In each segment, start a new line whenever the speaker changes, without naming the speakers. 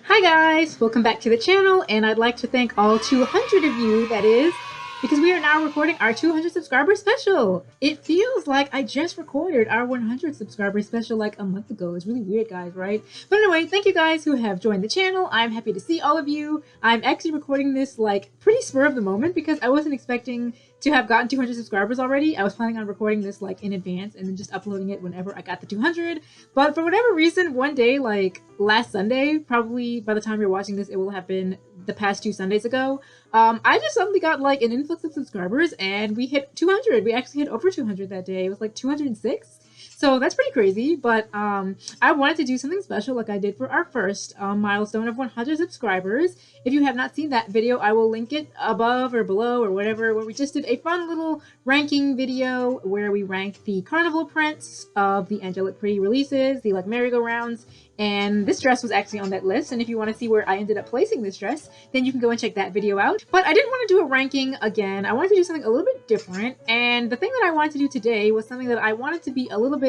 Hi guys, welcome back to the channel, and I'd like to thank all 200 of you, that is, because we are now recording our 200 subscriber special. It feels like I just recorded our 100 subscriber special like a month ago. It's really weird, guys, right? But anyway, thank you guys who have joined the channel. I'm happy to see all of you. I'm actually recording this like pretty spur of the moment because I wasn't expecting to have gotten 200 subscribers already. I was planning on recording this like in advance and then just uploading it whenever I got the 200. But for whatever reason, one day, like last Sunday, probably by the time you're watching this, it will have been the past 2 Sundays ago, I just suddenly got like an influx of subscribers and we hit 200. We actually hit over 200 that day. It was like 206. So that's pretty crazy, but I wanted to do something special like I did for our first milestone of 100 subscribers. If you have not seen that video, I will link it above or below or whatever, where we just did a fun little ranking video where we ranked the carnival prints of the Angelic Pretty releases, the like merry-go-rounds, and this dress was actually on that list. And if you want to see where I ended up placing this dress, then you can go and check that video out. But I didn't want to do a ranking again. I wanted to do something a little bit different. And the thing that I wanted to do today was something that I wanted to be a little bit,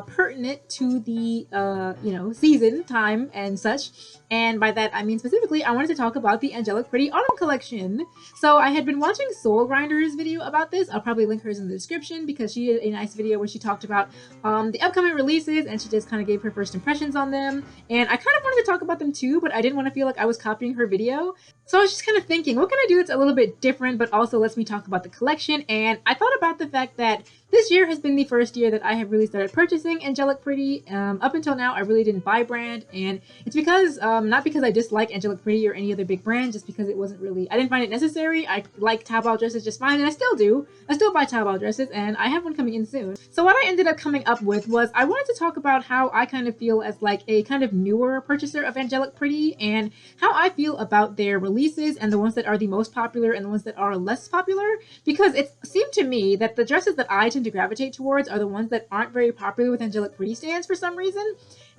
pertinent to the, season, time, and such. And by that, I mean specifically, I wanted to talk about the Angelic Pretty Autumn Collection. So I had been watching Soulgrinder's video about this. I'll probably link hers in the description because she did a nice video where she talked about the upcoming releases and she just kind of gave her first impressions on them. And I kind of wanted to talk about them too, but I didn't want to feel like I was copying her video. So I was just kind of thinking, what can I do that's a little bit different, but also lets me talk about the collection? And I thought about the fact that this year has been the first year that I have really started purchasing Angelic Pretty. Up until now, I really didn't buy brand, and it's because, not because I dislike Angelic Pretty or any other big brand, just because it wasn't really, I didn't find it necessary. I like Taobao dresses just fine, and I still do. I still buy Taobao dresses, and I have one coming in soon. So what I ended up coming up with was I wanted to talk about how I kind of feel as like a kind of newer purchaser of Angelic Pretty, and how I feel about their releases and the ones that are the most popular and the ones that are less popular, because it seemed to me that the dresses that I tend to gravitate towards are the ones that aren't very popular with Angelic Pretty stands for some reason.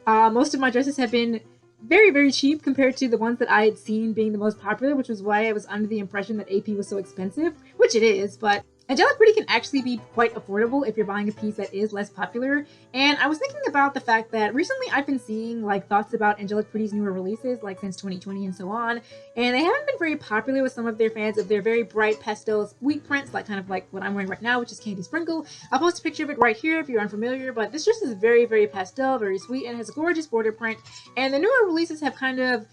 Most of my dresses have been very, very cheap compared to the ones that I had seen being the most popular, which was why I was under the impression that AP was so expensive, which it is, but Angelic Pretty can actually be quite affordable if you're buying a piece that is less popular. And I was thinking about the fact that recently I've been seeing like thoughts about Angelic Pretty's newer releases, like since 2020 and so on, and they haven't been very popular with some of their fans of their very bright pastel sweet prints, like kind of like what I'm wearing right now, which is Candy Sprinkle. I'll post a picture of it right here if you're unfamiliar, but this dress is very, very pastel, very sweet, and has a gorgeous border print. And the newer releases have kind of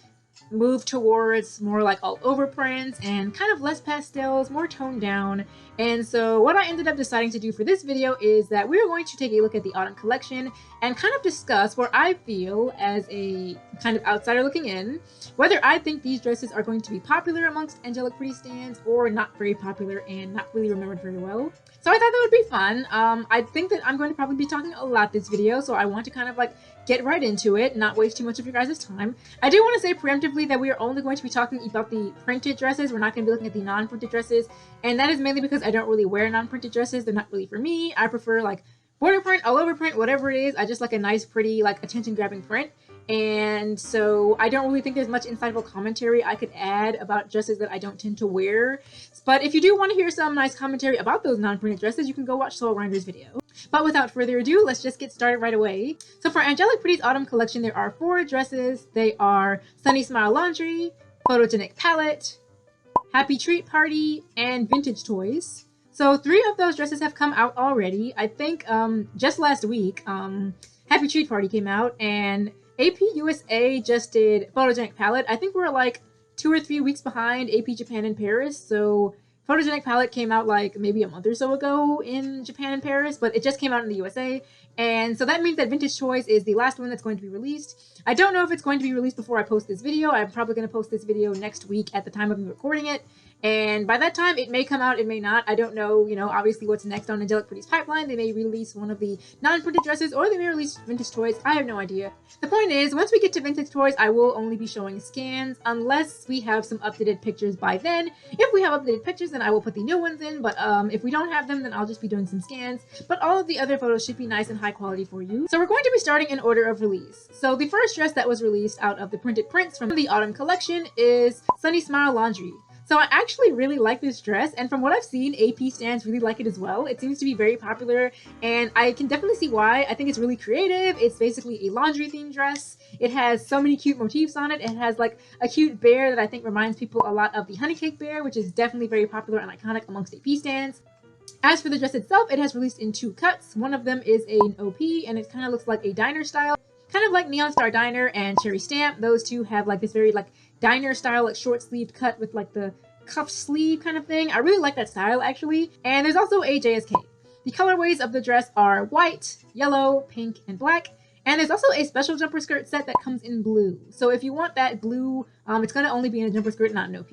move towards more like all over prints and kind of less pastels, more toned down. And so what I ended up deciding to do for this video is that we're going to take a look at the autumn collection and kind of discuss where I feel, as a kind of outsider looking in, whether I think these dresses are going to be popular amongst Angelic Pretty stands or not very popular and not really remembered very well. So I thought that would be fun. I think that I'm going to probably be talking a lot this video, so I want to kind of like get right into it, not waste too much of your guys' time. I do want to say preemptively that we are only going to be talking about the printed dresses. We're not going to be looking at the non-printed dresses, and that is mainly because I don't really wear non-printed dresses. They're not really for me. I prefer like border print, all over print, whatever it is. I just like a nice, pretty, like attention-grabbing print. And so I don't really think there's much insightful commentary I could add about dresses that I don't tend to wear. But if you do want to hear some nice commentary about those non-printed dresses, you can go watch Soulgrinder's video. But without further ado, let's just get started right away. So for Angelic Pretty's autumn collection, there are 4 dresses. They are Sunny Smile Laundry, Photogenic Palette, Happy Treat Party, and Vintage Toys. So 3 of those dresses have come out already. I think just last week, Happy Treat Party came out, and AP USA just did Photogenic Palette. I think we're like 2 or 3 weeks behind AP Japan and Paris, so Photogenic Palette came out like maybe a month or so ago in Japan and Paris, but it just came out in the USA. And so that means that Vintage Choice is the last one that's going to be released. I don't know if it's going to be released before I post this video. I'm probably going to post this video next week at the time of me recording it. And by that time, it may come out, it may not. I don't know, obviously what's next on Angelic Pretty's pipeline. They may release one of the non-printed dresses, or they may release Vintage Toys. I have no idea. The point is, once we get to Vintage Toys, I will only be showing scans, unless we have some updated pictures by then. If we have updated pictures, then I will put the new ones in, but if we don't have them, then I'll just be doing some scans. But all of the other photos should be nice and high quality for you. So we're going to be starting in order of release. So the first dress that was released out of the printed prints from the autumn collection is Sunny Smile Laundry. So I actually really like this dress, and from what I've seen, AP stans really like it as well. It seems to be very popular, and I can definitely see why. I think it's really creative. It's basically a laundry themed dress. It has so many cute motifs on it. It has like a cute bear that I think reminds people a lot of the honey cake bear, which is definitely very popular and iconic amongst AP stans. As for the dress itself, it has released in 2 cuts. One of them is an OP, and it kind of looks like a diner style, kind of like Neon Star Diner and Cherry Stamp. Those two have like this very like diner style, like short sleeved cut with like the cuff sleeve kind of thing. I really like that style actually. And there's also a JSK. The colorways of the dress are white, yellow, pink, and black. And there's also a special jumper skirt set that comes in blue. So if you want that blue, it's going to only be in a jumper skirt, not an OP.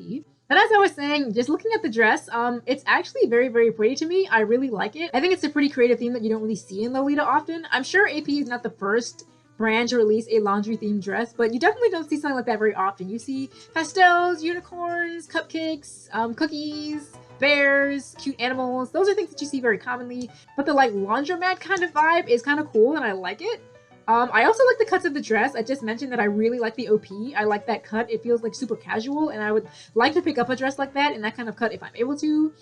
But as I was saying, just looking at the dress, it's actually very, very pretty to me. I really like it. I think it's a pretty creative theme that you don't really see in Lolita often. I'm sure AP is not the first brand to release a laundry themed dress, but you definitely don't see something like that very often. You see pastels, unicorns, cupcakes, cookies, bears, cute animals. Those are things that you see very commonly, but the like laundromat kind of vibe is kind of cool and I like it. I also like the cuts of the dress. I just mentioned that I really like the OP. I like that cut. It feels like super casual, and I would like to pick up a dress like that in that kind of cut if I'm able to.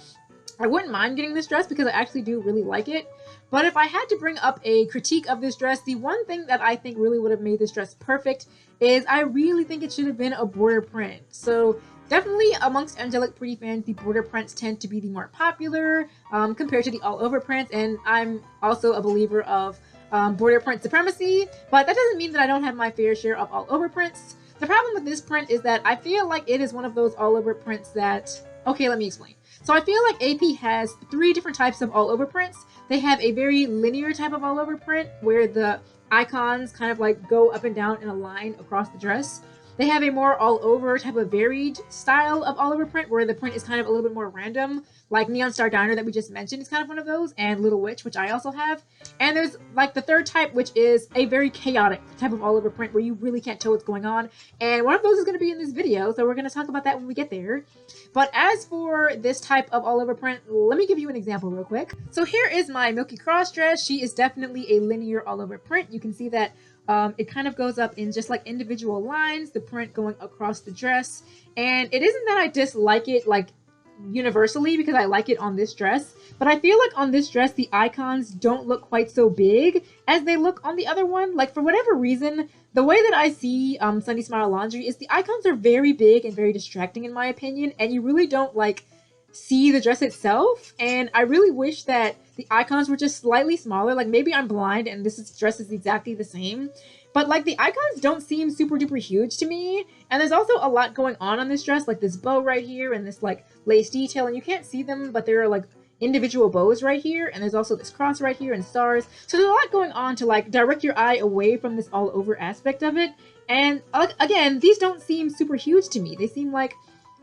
I wouldn't mind getting this dress because I actually do really like it. But if I had to bring up a critique of this dress, the one thing that I think really would have made this dress perfect is I really think it should have been a border print. So definitely amongst Angelic pretty fans, the border prints tend to be the more popular compared to the all over prints. And I'm also a believer of border print supremacy, but that doesn't mean that I don't have my fair share of all over prints. The problem with this print is that I feel like it is one of those all over prints that, okay, let me explain. So I feel like AP has 3 different types of all over prints. They have a very linear type of all over print where the icons kind of like go up and down in a line across the dress. They have a more all over type of varied style of all over print where the print is kind of a little bit more random, like Neon Star Diner that we just mentioned is kind of one of those, and Little Witch, which I also have. And there's like the third type, which is a very chaotic type of all over print where you really can't tell what's going on. And one of those is going to be in this video, so we're going to talk about that when we get there. But as for this type of all over print, let me give you an example real quick. So here is my Milky Cross dress. She is definitely a linear all over print. You can see that it kind of goes up in just like individual lines, the print going across the dress. And it isn't that I dislike it like universally because I like it on this dress, but I feel like on this dress the icons don't look quite so big as they look on the other one. Like for whatever reason, the way that I see Sunny Smile Laundry is the icons are very big and very distracting in my opinion, and you really don't like see the dress itself. And I really wish that the icons were just slightly smaller. Like maybe I'm blind and dress is exactly the same, but like the icons don't seem super duper huge to me. And there's also a lot going on this dress, like this bow right here and this like lace detail, and you can't see them, but there are like individual bows right here, and there's also this cross right here and stars. So there's a lot going on to like direct your eye away from this all over aspect of it. And again, these don't seem super huge to me. They seem like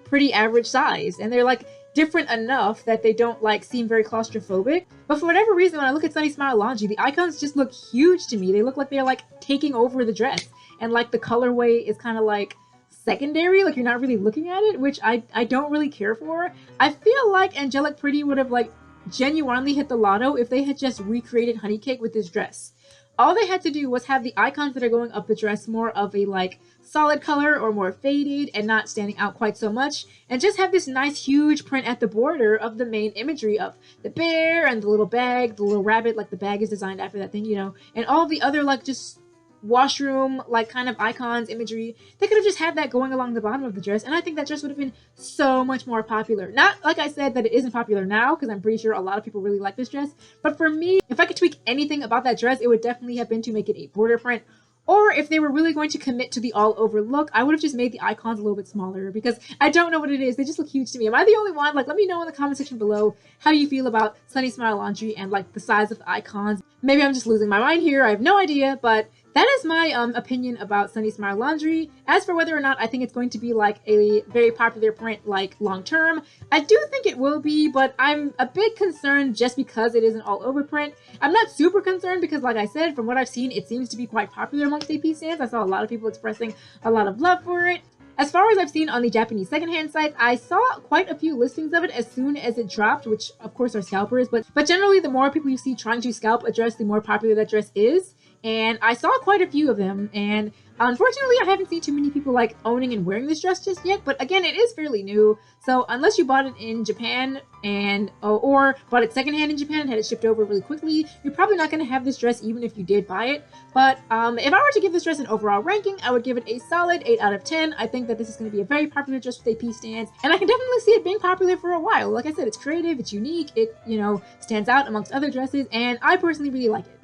pretty average size, and they're like different enough that they don't like seem very claustrophobic. But for whatever reason, when I look at Sunny Smile Laundry, the icons just look huge to me. They look like they're like taking over the dress, and like the colorway is kind of like secondary, like you're not really looking at it, which I don't really care for. I feel like Angelic Pretty would have like genuinely hit the lotto if they had just recreated Honey Cake with this dress. All they had to do was have the icons that are going up the dress more of a like solid color or more faded and not standing out quite so much, and just have this nice huge print at the border of the main imagery of the bear and the little bag, the little rabbit, like the bag is designed after that thing, you know, and all the other like just washroom like kind of icons imagery. They could have just had that going along the bottom of the dress, and I think that dress would have been so much more popular. Not like I said that it isn't popular now, because I'm pretty sure a lot of people really like this dress, but for me, if I could tweak anything about that dress, it would definitely have been to make it a border print. Or if they were really going to commit to the all over look, I would have just made the icons a little bit smaller, because I don't know what it is. They just look huge to me. Am I the only one? Like, let me know in the comment section below how you feel about Sunny Smile Laundry and like the size of the icons. Maybe I'm just losing my mind here. I have no idea, but that is my opinion about Sunny Smile Laundry. As for whether or not I think it's going to be like a very popular print like long term, I do think it will be, but I'm a bit concerned just because it is an all over print. I'm not super concerned because, like I said, from what I've seen, it seems to be quite popular amongst AP stands. I saw a lot of people expressing a lot of love for it. As far as I've seen on the Japanese secondhand sites, I saw quite a few listings of it as soon as it dropped, which of course are scalpers, but generally the more people you see trying to scalp a dress, the more popular that dress is. And I saw quite a few of them, and Unfortunately, I haven't seen too many people like owning and wearing this dress just yet, but again, it is fairly new. So unless you bought it in Japan and or bought it secondhand in Japan and had it shipped over really quickly, you're probably not going to have this dress even if you did buy it. But if I were to give this dress an overall ranking, I would give it a solid 8 out of 10. I think that this is going to be a very popular dress with AP stands, and I can definitely see it being popular for a while. Like I said, it's creative, it's unique, it, you know, stands out amongst other dresses, and I personally really like it.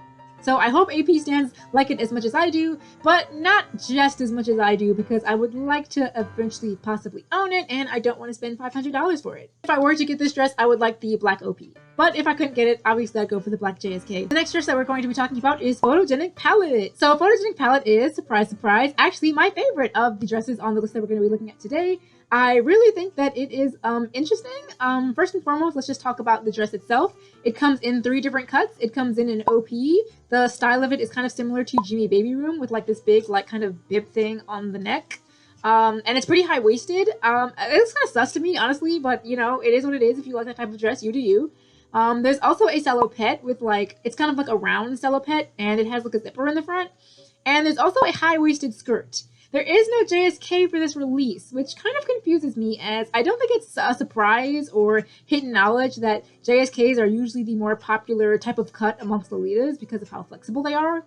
So I hope AP stands like it as much as I do, but not just as much as I do, because I would like to eventually possibly own it, and I don't want to spend $500 for it. If I were to get this dress, I would like the black OP. But if I couldn't get it, obviously I'd go for the black JSK. The next dress that we're going to be talking about is Photogenic Palette. So Photogenic Palette is, surprise, surprise, actually my favorite of the dresses on the list that we're going to be looking at today. I really think that it is interesting. First and foremost, let's just talk about the dress itself. It comes in 3 different cuts. It comes in an OP. The style of it is kind of similar to Jimmy Baby Room, with like this big like kind of bib thing on the neck. And it's pretty high-waisted. It looks kind of sus to me, honestly, but you know, it is what it is. If you like that type of dress, you do you. There's also a salopette with like, it's kind of like a round salopette, and it has like a zipper in the front. And there's also a high-waisted skirt. There is no JSK for this release, which kind of confuses me, as I don't think it's a surprise or hidden knowledge that JSKs are usually the more popular type of cut amongst Lolitas because of how flexible they are.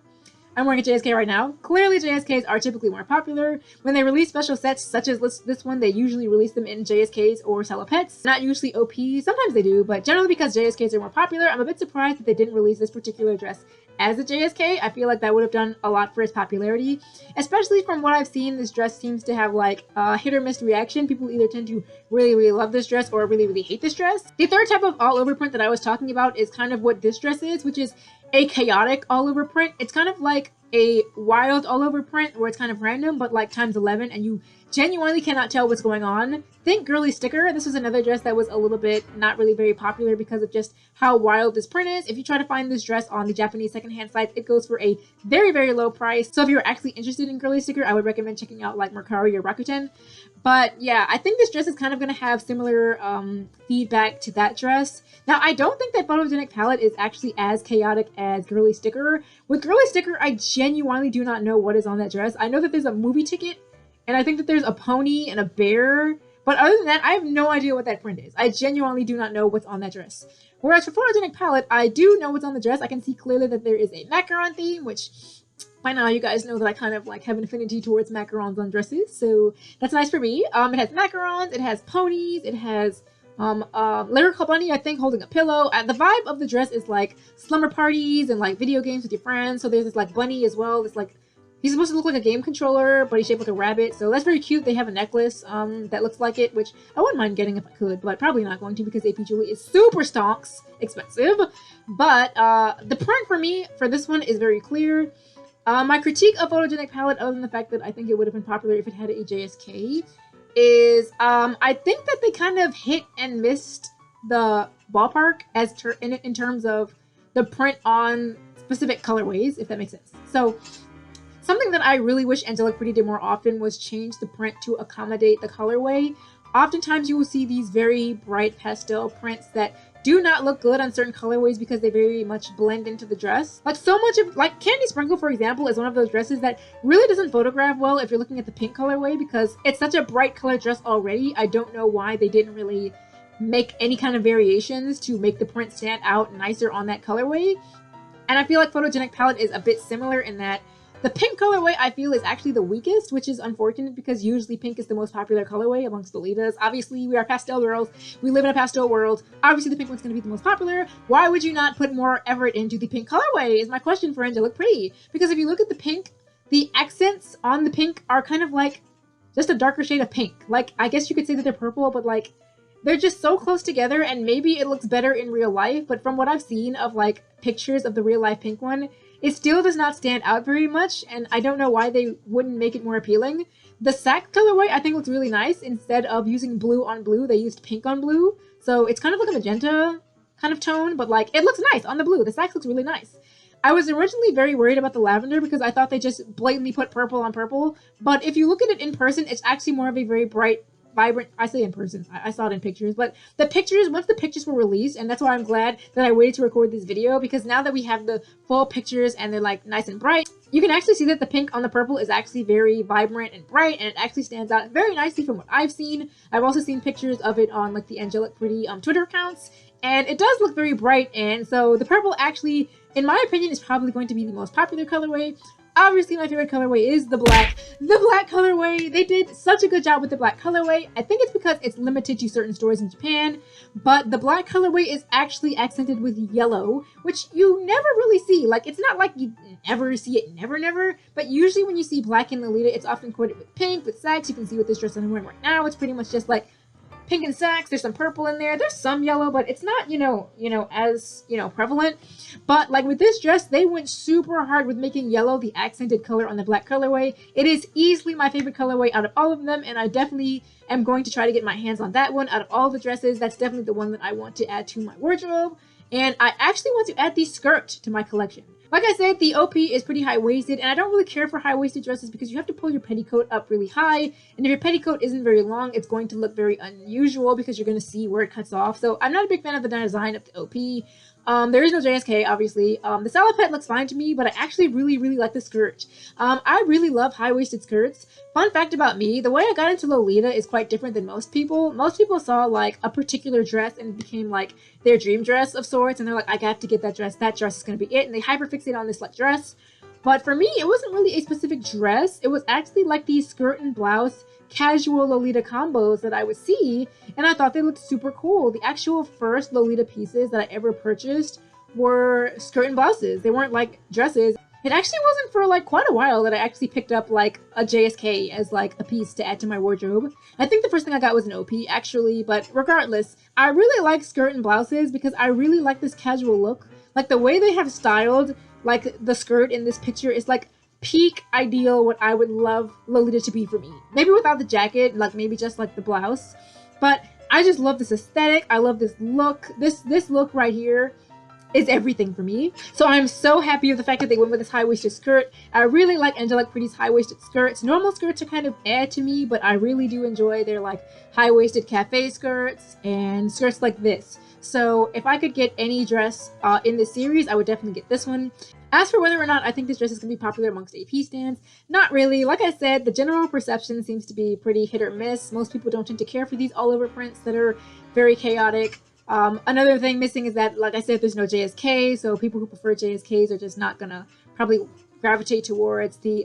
I'm wearing a JSK right now. Clearly, JSKs are typically more popular. When they release special sets, such as this one, they usually release them in JSKs or salopettes. Not usually OP. Sometimes they do, but generally because JSKs are more popular, I'm a bit surprised that they didn't release this particular dress as a JSK. I feel like that would have done a lot for its popularity. Especially from what I've seen, this dress seems to have like a hit or miss reaction. People either tend to really, really love this dress or really, really hate this dress. The third type of all-over print that I was talking about is kind of what this dress is, which is a chaotic all-over print. It's kind of like a wild all-over print where it's kind of random, but like times 11, and you genuinely cannot tell what's going on. Think Girly Sticker. This was another dress that was a little bit not really very popular because of just how wild this print is. If you try to find this dress on the Japanese secondhand sites, it goes for a very, very low price. So if you're actually interested in Girly Sticker, I would recommend checking out like Mercari or Rakuten. But yeah, I think this dress is kind of going to have similar feedback to that dress. Now, I don't think that Photogenic Palette is actually as chaotic as Girly Sticker. With Girly Sticker, I genuinely do not know what is on that dress. I know that there's a movie ticket, and I think that there's a pony and a bear. But other than that, I have no idea what that print is. I genuinely do not know what's on that dress. Whereas for Photogenic Palette, I do know what's on the dress. I can see clearly that there is a macaron theme, which by now you guys know that I kind of like have an affinity towards macarons on dresses. So that's nice for me. It has macarons, it has ponies, it has lyrical bunny, I think, holding a pillow. The vibe of the dress is like slumber parties and like video games with your friends. So there's this like bunny as well. It's like, he's supposed to look like a game controller, but he's shaped like a rabbit. So that's very cute. They have a necklace that looks like it, which I wouldn't mind getting if I could, but probably not going to because AP Jewelry is super stonks expensive. But the print for me for this one is very clear. My critique of Photogenic Palette, other than the fact that I think it would have been popular if it had a JSK, is I think that they kind of hit and missed the ballpark as in terms of the print on specific colorways, if that makes sense. So something that I really wish Angelic did more often was change the print to accommodate the colorway. Oftentimes you will see these very bright pastel prints that do not look good on certain colorways because they very much blend into the dress. Like so much of, like Candy Sprinkle, for example, is one of those dresses that really doesn't photograph well if you're looking at the pink colorway because it's such a bright color dress already. I don't know why they didn't really make any kind of variations to make the print stand out nicer on that colorway. And I feel like Photogenic Palette is a bit similar in that the pink colorway I feel is actually the weakest, which is unfortunate because usually pink is the most popular colorway amongst Lolitas. Obviously, we are pastel girls. We live in a pastel world. Obviously, the pink one's going to be the most popular. Why would you not put more effort into the pink colorway is my question for Angelic Pretty. Because if you look at the pink, the accents on the pink are kind of like just a darker shade of pink. Like, I guess you could say that they're purple, but like, they're just so close together and maybe it looks better in real life. But from what I've seen of like pictures of the real life pink one, it still does not stand out very much, and I don't know why they wouldn't make it more appealing. The sack colorway I think looks really nice. Instead of using blue on blue, they used pink on blue. So it's kind of like a magenta kind of tone, but like it looks nice on the blue. The sack looks really nice. I was originally very worried about the lavender because I thought they just blatantly put purple on purple. But if you look at it in person, it's actually more of a very bright vibrant. I say in person. I saw it in pictures, but the pictures, once the pictures were released, and that's why I'm glad that I waited to record this video, because now that we have the full pictures and they're like nice and bright, you can actually see that the pink on the purple is actually very vibrant and bright, and it actually stands out very nicely from what I've seen. I've also seen pictures of it on like the Angelic Pretty Twitter accounts, and it does look very bright. And so the purple actually, in my opinion, is probably going to be the most popular colorway. Obviously, my favorite colorway is the black. The black colorway, they did such a good job with the black colorway. I think it's because it's limited to certain stores in Japan, but the black colorway is actually accented with yellow, which you never really see. Like, it's not like you never see it, never, but usually when you see black in Lolita, it's often coated with pink, with sags. You can see what this dress I'm wearing right now. It's pretty much just like pink and sags. There's some purple in there. There's some yellow, but it's not, as, prevalent. But like with this dress, they went super hard with making yellow the accented color on the black colorway. It is easily my favorite colorway out of all of them, and I definitely am going to try to get my hands on that one. Out of all the dresses, that's definitely the one that I want to add to my wardrobe. And I actually want to add the skirt to my collection. Like I said, the OP is pretty high-waisted, and I don't really care for high-waisted dresses because you have to pull your petticoat up really high, and if your petticoat isn't very long, it's going to look very unusual because you're going to see where it cuts off. So I'm not a big fan of the design of the OP. There is no JSK, obviously. The salopette looks fine to me, but I actually really like the skirt. I really love high-waisted skirts. Fun fact about me, the way I got into Lolita is quite different than most people. Most people saw like a particular dress and it became like their dream dress of sorts, and they're like, I got to get that dress is going to be it, and they hyperfixate on this like dress. But for me, it wasn't really a specific dress. It was actually like these skirt and blouse casual Lolita combos that I would see, and I thought they looked super cool. The actual first Lolita pieces that I ever purchased were skirt and blouses. They weren't like dresses. It actually wasn't for like quite a while that I actually picked up like a JSK as like a piece to add to my wardrobe. I think the first thing I got was an OP actually, but regardless, I really like skirt and blouses because I really like this casual look. Like the way they have styled like the skirt in this picture is like peak ideal what I would love Lolita to be for me. Maybe without the jacket, like maybe just like the blouse. But I just love this aesthetic. I love this look. This look right here is everything for me. So I'm so happy with the fact that they went with this high-waisted skirt. I really like Angelic Pretty's high-waisted skirts. Normal skirts are kind of to me, but I really do enjoy their like high-waisted cafe skirts and skirts like this. So if I could get any dress in this series, I would definitely get this one. As for whether or not I think this dress is going to be popular amongst AP stands, not really. Like I said, the general perception seems to be pretty hit or miss. Most people don't tend to care for these all-over prints that are very chaotic. Another thing missing is that, like I said, there's no JSK, so people who prefer JSKs are just not going to probably gravitate towards the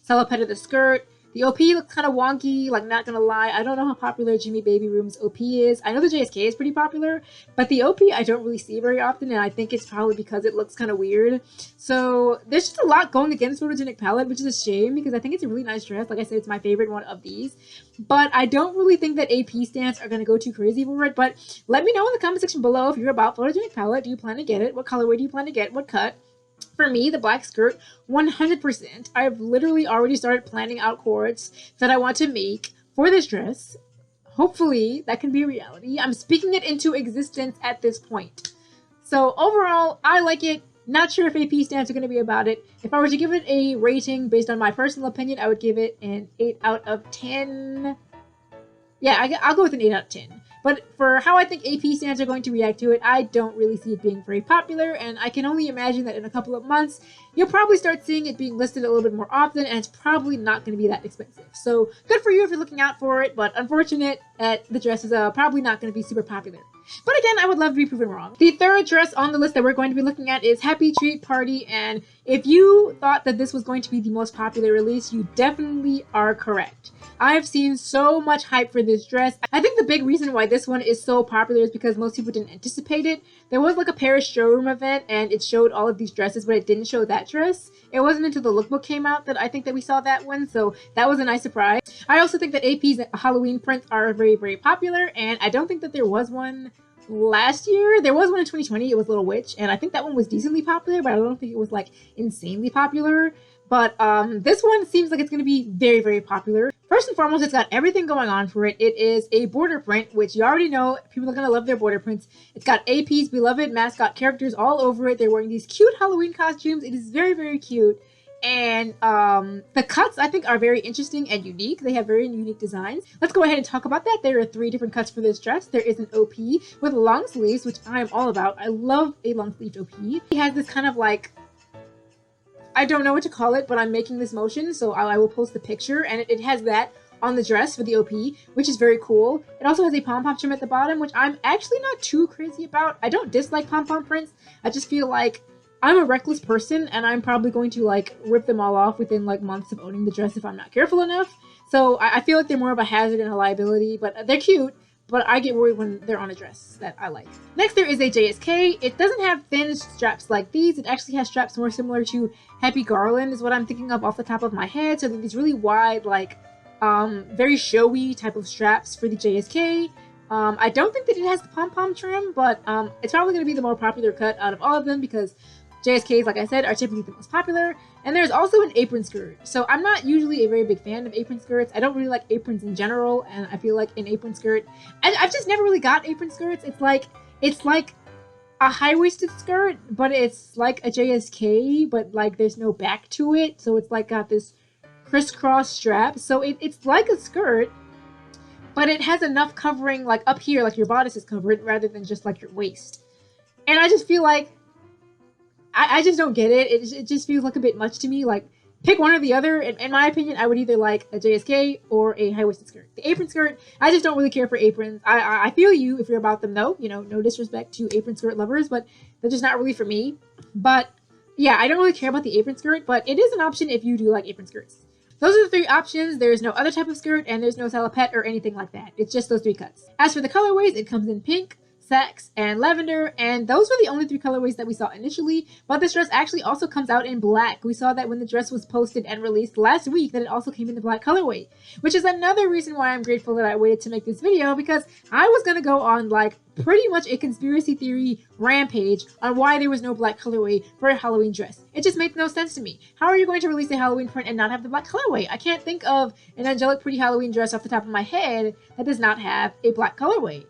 salopette of the skirt. The OP looks kind of wonky, like not gonna lie. I don't know how popular Jimmy Baby Room's OP is. I know the JSK is pretty popular, but the OP I don't really see very often, and I think it's probably because it looks kind of weird. So there's just a lot going against Photogenic palette, which is a shame because I think it's a really nice dress. Like I said, it's my favorite one of these. But I don't really think that AP stands are gonna go too crazy for it. But let me know in the comment section below if you're about Photogenic palette. Do you plan to get it? What colorway do you plan to get? What cut? For me, the black skirt, 100%. I've literally already started planning out cords that I want to make for this dress. Hopefully, that can be a reality. I'm speaking it into existence at this point. So overall, I like it. Not sure if AP stands are going to be about it. If I were to give it a rating based on my personal opinion, I would give it an 8 out of 10. Yeah, I'll go with an 8 out of 10. But for how I think AP stands are going to react to it, I don't really see it being very popular, and I can only imagine that in a couple of months, you'll probably start seeing it being listed a little bit more often, and it's probably not going to be that expensive. So good for you if you're looking out for it, but unfortunate that the dress is probably not going to be super popular. But again, I would love to be proven wrong. The third dress on the list that we're going to be looking at is Happy Treat Party, and if you thought that this was going to be the most popular release, you definitely are correct. I've seen so much hype for this dress. I think the big reason why this one is so popular is because most people didn't anticipate it. There was like a Paris showroom event and it showed all of these dresses, but it didn't show that dress. It wasn't until the lookbook came out that I think that we saw that one, so that was a nice surprise. I also think that AP's Halloween prints are very popular, and I don't think that there was one last year. There was one in 2020, it was Little Witch, and I think that one was decently popular, but I don't think it was like insanely popular. But this one seems like it's going to be very popular. First and foremost, it's got everything going on for it. It is a border print, which you already know people are going to love their border prints. It's got AP's beloved mascot characters all over it. They're wearing these cute Halloween costumes. It is very cute. And the cuts I think are very interesting and unique. They have very unique designs. Let's go ahead and talk about that. There are 3 different cuts for this dress. There is an OP with long sleeves, which I am all about. I love a long sleeved OP. It has this kind of like, I don't know what to call it, but I'm making this motion, so I will post the picture, and it has that on the dress for the OP, which is very cool. It also has a pom-pom trim at the bottom, which I'm actually not too crazy about. I don't dislike pom-pom prints. I just feel like I'm a reckless person, and I'm probably going to like rip them all off within like months of owning the dress if I'm not careful enough. So I feel like they're more of a hazard and a liability, but they're cute. But I get worried when they're on a dress that I like. Next, there is a JSK. It doesn't have thin straps like these. It actually has straps more similar to Happy Garland is what I'm thinking of off the top of my head. So these really wide, like very showy type of straps for the JSK. I don't think that it has the pom-pom trim, but it's probably going to be the more popular cut out of all of them because JSKs, like I said, are typically the most popular. And there's also an apron skirt. So I'm not usually a very big fan of apron skirts. I don't really like aprons in general, and I feel like an apron skirt, I've just never really got apron skirts. It's like a high-waisted skirt, but it's like a JSK, but like there's no back to it. So it's like got this crisscross strap. So it's like a skirt, but it has enough covering like up here, like your bodice is covered, rather than just like your waist. And I just feel like I just don't get it. It just feels like a bit much to me. Like, pick one or the other. In my opinion, I would either like a JSK or a high-waisted skirt. The apron skirt, I just don't really care for aprons. I feel you if you're about them, though. You know, no disrespect to apron skirt lovers, but they're just not really for me. But, yeah, I don't really care about the apron skirt, but it is an option if you do like apron skirts. Those are the 3 options. There's no other type of skirt, and there's no salopette or anything like that. It's just those 3 cuts. As for the colorways, it comes in pink, sax, and lavender, and those were the only 3 colorways that we saw initially, but this dress actually also comes out in black. We saw that when the dress was posted and released last week that it also came in the black colorway, which is another reason why I'm grateful that I waited to make this video, because I was gonna go on like pretty much a conspiracy theory rampage on why there was no black colorway for a Halloween dress. It just made no sense to me. How are you going to release a Halloween print and not have the black colorway? I can't think of an Angelic Pretty Halloween dress off the top of my head that does not have a black colorway.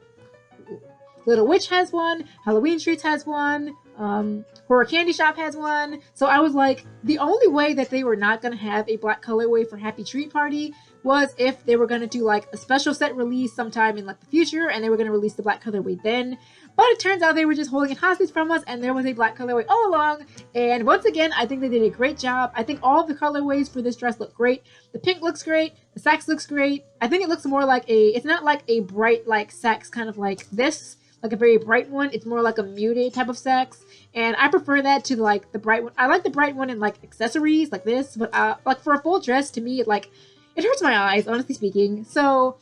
Little Witch has one, Halloween Streets has one, Horror Candy Shop has one. So I was like, the only way that they were not going to have a black colorway for Happy Treat Party was if they were going to do like a special set release sometime in like the future, and they were going to release the black colorway then. But it turns out they were just holding it hostage from us, and there was a black colorway all along. And once again, I think they did a great job. I think all of the colorways for this dress look great. The pink looks great. The sax looks great. I think it looks more like it's not like a bright like sax kind of like this, like a very bright one. It's more like a muted type of sax, and I prefer that to like the bright one. I like the bright one in like accessories like this, but like for a full dress, to me, it hurts my eyes, honestly speaking. So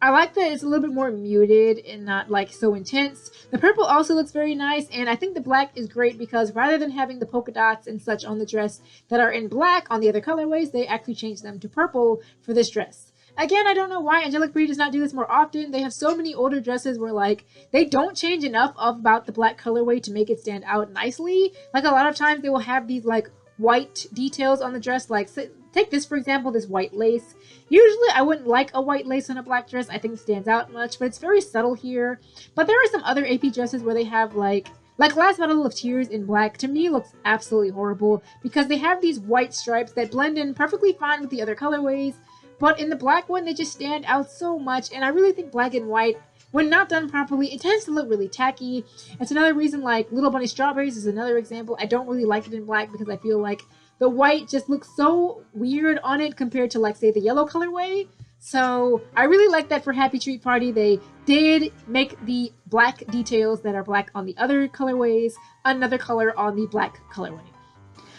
I like that it's a little bit more muted and not like so intense. The purple also looks very nice, and I think the black is great because rather than having the polka dots and such on the dress that are in black on the other colorways, they actually changed them to purple for this dress. Again, I don't know why Angelic Pretty does not do this more often. They have so many older dresses where like they don't change enough about the black colorway to make it stand out nicely. Like a lot of times they will have these like white details on the dress, like take this for example, this white lace. Usually I wouldn't like a white lace on a black dress. I think it stands out much, but it's very subtle here. But there are some other AP dresses where they have like Last Battle of Tears in black, to me looks absolutely horrible because they have these white stripes that blend in perfectly fine with the other colorways. But in the black one, they just stand out so much, and I really think black and white, when not done properly, it tends to look really tacky. It's another reason, like, Little Bunny Strawberries is another example. I don't really like it in black because I feel like the white just looks so weird on it compared to, like, say, the yellow colorway. So I really like that for Happy Treat Party. They did make the black details that are black on the other colorways another color on the black colorway.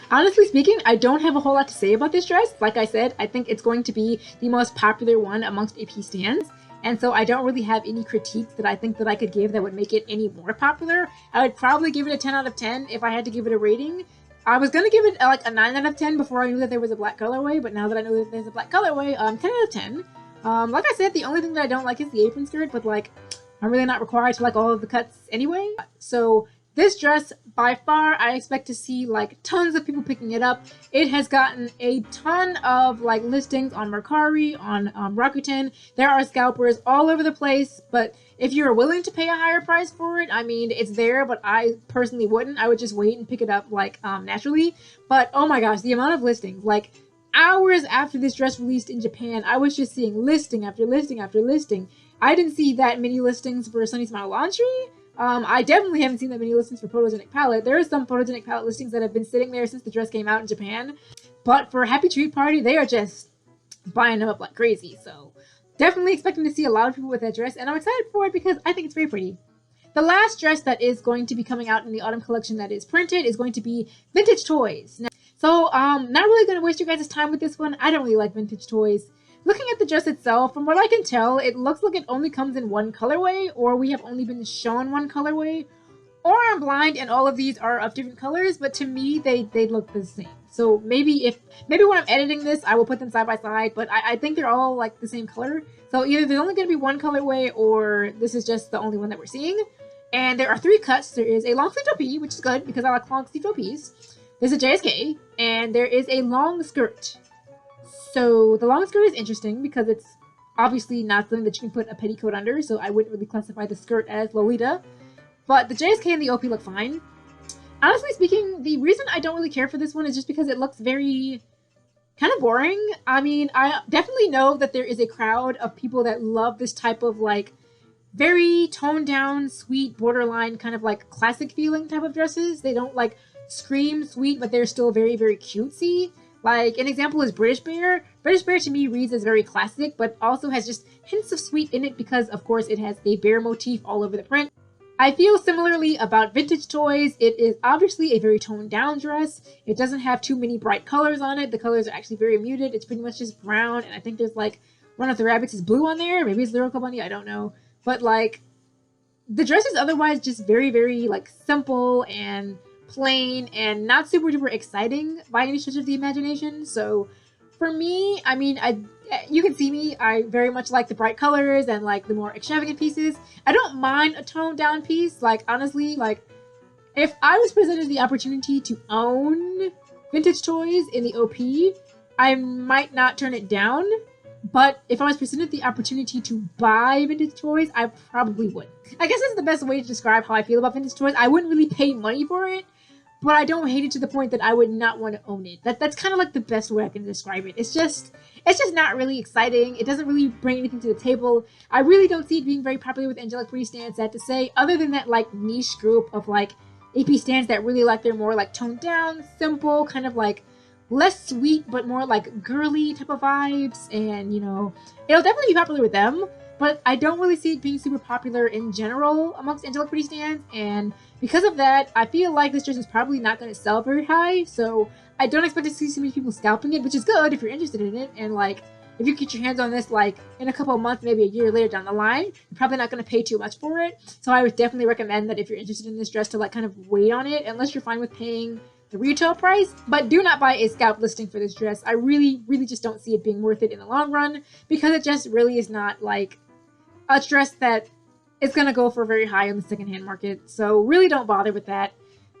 Honestly speaking, I don't have a whole lot to say about this dress. Like I said, I think it's going to be the most popular one amongst AP stands. And so I don't really have any critiques that I think that I could give that would make it any more popular. I would probably give it a 10 out of 10 if I had to give it a rating. I was going to give it like a 9 out of 10 before I knew that there was a black colorway. But now that I know that there's a black colorway, 10 out of 10. Like I said, the only thing that I don't like is the apron skirt. But like, I'm really not required to like all of the cuts anyway. So This dress, by far, I expect to see like tons of people picking it up. It has gotten a ton of like listings on Mercari, on Rakuten. There are scalpers all over the place, but if you're willing to pay a higher price for it, I mean, it's there, but I personally wouldn't. I would just wait and pick it up like naturally. But oh my gosh, the amount of listings, like hours after this dress released in Japan, I was just seeing listing after listing after listing. I didn't see that many listings for Sunny Smile Laundry. I definitely haven't seen that many listings for Photogenic Palette. There are some Photogenic Palette listings that have been sitting there since the dress came out in Japan. But for Happy Treat Party, they are just buying them up like crazy. So definitely expecting to see a lot of people with that dress. And I'm excited for it because I think it's very pretty. The last dress that is going to be coming out in the autumn collection that is printed is going to be Vintage Toys. So not really going to waste your guys' time with this one. I don't really like vintage toys. Looking at the dress itself, from what I can tell, it looks like it only comes in one colorway, or we have only been shown one colorway, or I'm blind and all of these are of different colors, but to me, they look the same. So maybe when I'm editing this, I will put them side by side, but I think they're all like the same color. So either there's only going to be one colorway, or this is just the only one that we're seeing. And there are 3 cuts. There is a long sleeve OP, which is good because I like long sleeve OPs. There's a JSK, and there is a long skirt. So the long skirt is interesting because it's obviously not something that you can put a petticoat under, so I wouldn't really classify the skirt as Lolita. But the JSK and the OP look fine. Honestly speaking, the reason I don't really care for this one is just because it looks very kind of boring. I mean, I definitely know that there is a crowd of people that love this type of like very toned down, sweet, borderline kind of like classic feeling type of dresses. They don't like scream sweet, but they're still very, very cutesy. Like, an example is British Bear. British Bear to me reads as very classic, but also has just hints of sweet in it because, of course, it has a bear motif all over the print. I feel similarly about Vintage Toys. It is obviously a very toned down dress. It doesn't have too many bright colors on it. The colors are actually very muted. It's pretty much just brown, and I think there's like one of the rabbits is blue on there. Maybe it's Lyrical Bunny, I don't know. But like, the dress is otherwise just very, very like simple and plain and not super duper exciting by any stretch of the imagination. So for me, I mean, you can see me, I very much like the bright colors and like the more extravagant pieces. I don't mind a toned down piece. Like, honestly, like if I was presented the opportunity to own Vintage Toys in the OP, I might not turn it down. But if I was presented the opportunity to buy Vintage Toys, I probably would. I guess that's the best way to describe how I feel about Vintage Toys. I wouldn't really pay money for it, but I don't hate it to the point that I would not want to own it. That's kind of like the best way I can describe it. It's just not really exciting. It doesn't really bring anything to the table. I really don't see it being very popular with Angelic Pretty stands, sad to say, other than that like niche group of like AP stands that really like their more like toned down, simple, kind of like less sweet but more like girly type of vibes. And you know, it'll definitely be popular with them, but I don't really see it being super popular in general amongst Angelic Pretty stands, and because of that, I feel like this dress is probably not going to sell very high, so I don't expect to see so many people scalping it, which is good if you're interested in it. And like, if you get your hands on this like in a couple of months, maybe a year later down the line, you're probably not going to pay too much for it. So I would definitely recommend that if you're interested in this dress to like kind of wait on it, unless you're fine with paying the retail price. But do not buy a scalp listing for this dress. I really, really just don't see it being worth it in the long run, because it just really is not like a dress that is going to go for very high on the secondhand market. So really don't bother with that.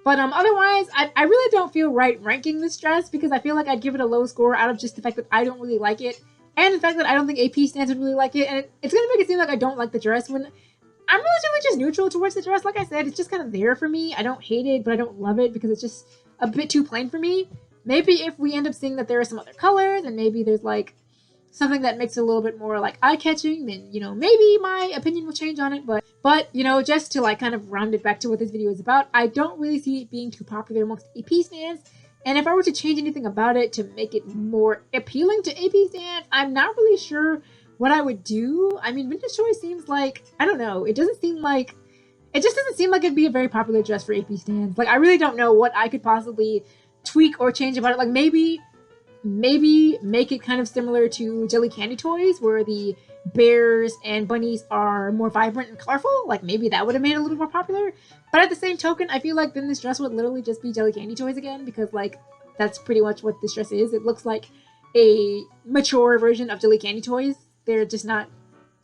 But otherwise, I really don't feel right ranking this dress, because I feel like I'd give it a low score out of just the fact that I don't really like it, and the fact that I don't think AP stands would really like it. And it's going to make it seem like I don't like the dress when I'm relatively just neutral towards the dress. Like I said, it's just kind of there for me. I don't hate it, but I don't love it because it's just a bit too plain for me. Maybe if we end up seeing that there are some other colors, and maybe there's like something that makes it a little bit more like eye-catching, then, you know, maybe my opinion will change on it. But you know, just to like kind of round it back to what this video is about, I don't really see it being too popular amongst AP stands. And if I were to change anything about it to make it more appealing to AP stands, I'm not really sure what I would do. I mean, Vintage Toys seems like, I don't know, it just doesn't seem like it'd be a very popular dress for AP stands. Like, I really don't know what I could possibly tweak or change about it. Like, maybe make it kind of similar to Jelly Candy Toys, where the bears and bunnies are more vibrant and colorful. Like, maybe that would have made it a little more popular. But at the same token, I feel like then this dress would literally just be Jelly Candy Toys again, because like, that's pretty much what this dress is. It looks like a mature version of Jelly Candy Toys. They're just not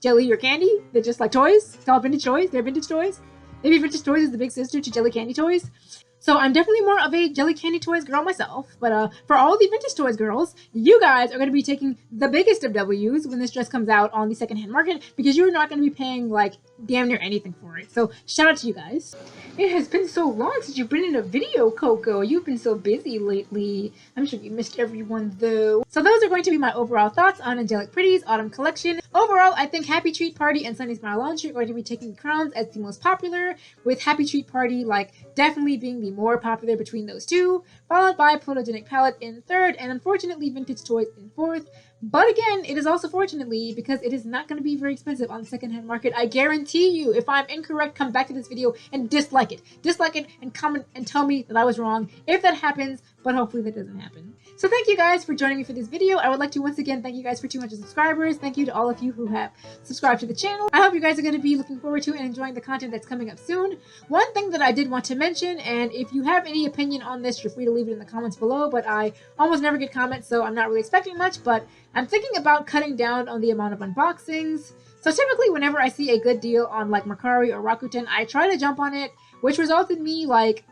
jelly or candy. They're just like toys. It's called Vintage Toys. They're Vintage Toys. Maybe Vintage Toys is the big sister to Jelly Candy Toys. So I'm definitely more of a Jelly Candy Toys girl myself, but for all the Vintage Toys girls, you guys are going to be taking the biggest of W's when this dress comes out on the secondhand market, because you're not going to be paying like damn near anything for it. So shout out to you guys. It has been so long since you've been in a video, Coco. You've been so busy lately. I'm sure you missed everyone though. So those are going to be my overall thoughts on Angelic Pretty's autumn collection. Overall, I think Happy Treat Party and Sunny Smile Launch are going to be taking the crowns as the most popular, with Happy Treat Party like definitely being the more popular between those two, followed by Photogenic Palette in third, and unfortunately Vintage Toys in fourth. But again, it is also fortunately because it is not going to be very expensive on the secondhand market. I guarantee you, if I'm incorrect, come back to this video and dislike it. Dislike it and comment and tell me that I was wrong if that happens, but hopefully that doesn't happen. So thank you guys for joining me for this video. I would like to once again thank you guys for 200 subscribers. Thank you to all of you who have subscribed to the channel. I hope you guys are going to be looking forward to and enjoying the content that's coming up soon. One thing that I did want to mention, and if you have any opinion on this, you're free to leave it in the comments below, but I almost never get comments, so I'm not really expecting much, but I'm thinking about cutting down on the amount of unboxings. So typically whenever I see a good deal on like Mercari or Rakuten, I try to jump on it, which results in me like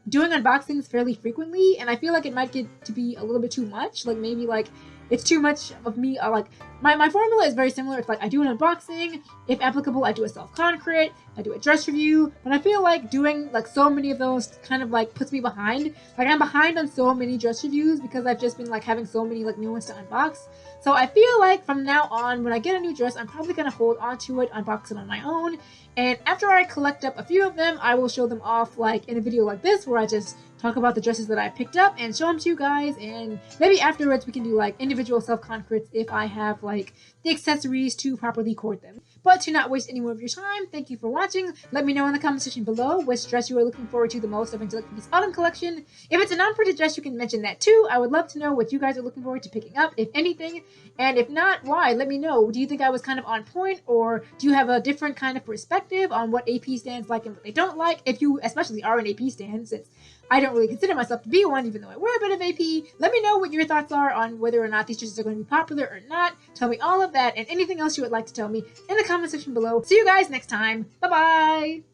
doing unboxings fairly frequently, and I feel like it might get to be a little bit too much. Like maybe like it's too much of me. Like my formula is very similar. It's like I do an unboxing, if applicable I do a self-con crit, I do a dress review, but I feel like doing like so many of those kind of like puts me behind. Like I'm behind on so many dress reviews because I've just been like having so many like new ones to unbox. So I feel like from now on, when I get a new dress, I'm probably going to hold on to it, unbox it on my own. And after I collect up a few of them, I will show them off like in a video like this, where I just talk about the dresses that I picked up and show them to you guys. And maybe afterwards we can do like individual self-con crits if I have like the accessories to properly court them. But to not waste any more of your time, thank you for watching. Let me know in the comment section below which dress you are looking forward to the most of Angelic Pretty's autumn collection. If it's a non-printed dress, you can mention that too. I would love to know what you guys are looking forward to picking up, if anything. And if not, why? Let me know. Do you think I was kind of on point, or do you have a different kind of perspective on what AP stands like and what they don't like? If you especially are an AP stan, since I don't really consider myself to be one, even though I wear a bit of AP. Let me know what your thoughts are on whether or not these dresses are going to be popular or not. Tell me all of that and anything else you would like to tell me in the comment section below. See you guys next time. Bye-bye!